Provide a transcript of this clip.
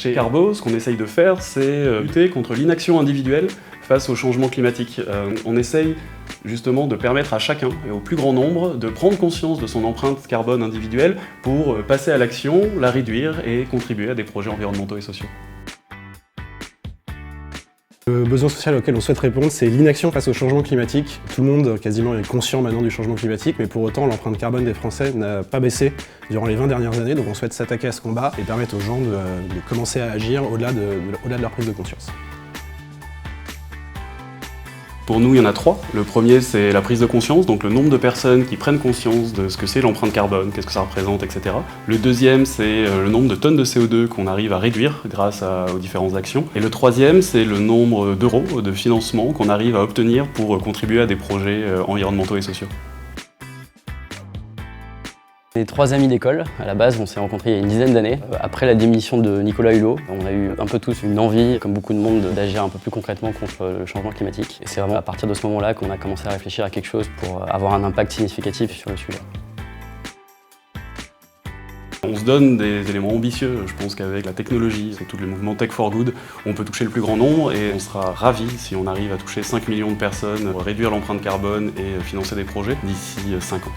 Chez Carbo, ce qu'on essaye de faire, c'est lutter contre l'inaction individuelle face au changement climatique. On essaye justement de permettre à chacun, et au plus grand nombre, de prendre conscience de son empreinte carbone individuelle pour passer à l'action, la réduire et contribuer à des projets environnementaux et sociaux. Le besoin social auquel on souhaite répondre, c'est l'inaction face au changement climatique. Tout le monde quasiment est conscient maintenant du changement climatique, mais pour autant l'empreinte carbone des Français n'a pas baissé durant les 20 dernières années, donc on souhaite s'attaquer à ce combat et permettre aux gens de commencer à agir au-delà de leur prise de conscience. Pour nous, il y en a 3. Le premier, c'est la prise de conscience, donc le nombre de personnes qui prennent conscience de ce que c'est l'empreinte carbone, qu'est-ce que ça représente, etc. Le deuxième, c'est le nombre de tonnes de CO2 qu'on arrive à réduire grâce aux différentes actions. Et le troisième, c'est le nombre d'euros de financement qu'on arrive à obtenir pour contribuer à des projets environnementaux et sociaux. Les 3 amis d'école, à la base, on s'est rencontrés il y a une dizaine d'années. Après la démission de Nicolas Hulot, on a eu un peu tous une envie, comme beaucoup de monde, d'agir un peu plus concrètement contre le changement climatique. Et c'est vraiment à partir de ce moment-là qu'on a commencé à réfléchir à quelque chose pour avoir un impact significatif sur le sujet. On se donne des éléments ambitieux. Je pense qu'avec la technologie, tous les mouvements Tech for Good, on peut toucher le plus grand nombre et on sera ravis si on arrive à toucher 5 millions de personnes, réduire l'empreinte carbone et financer des projets d'ici 5 ans.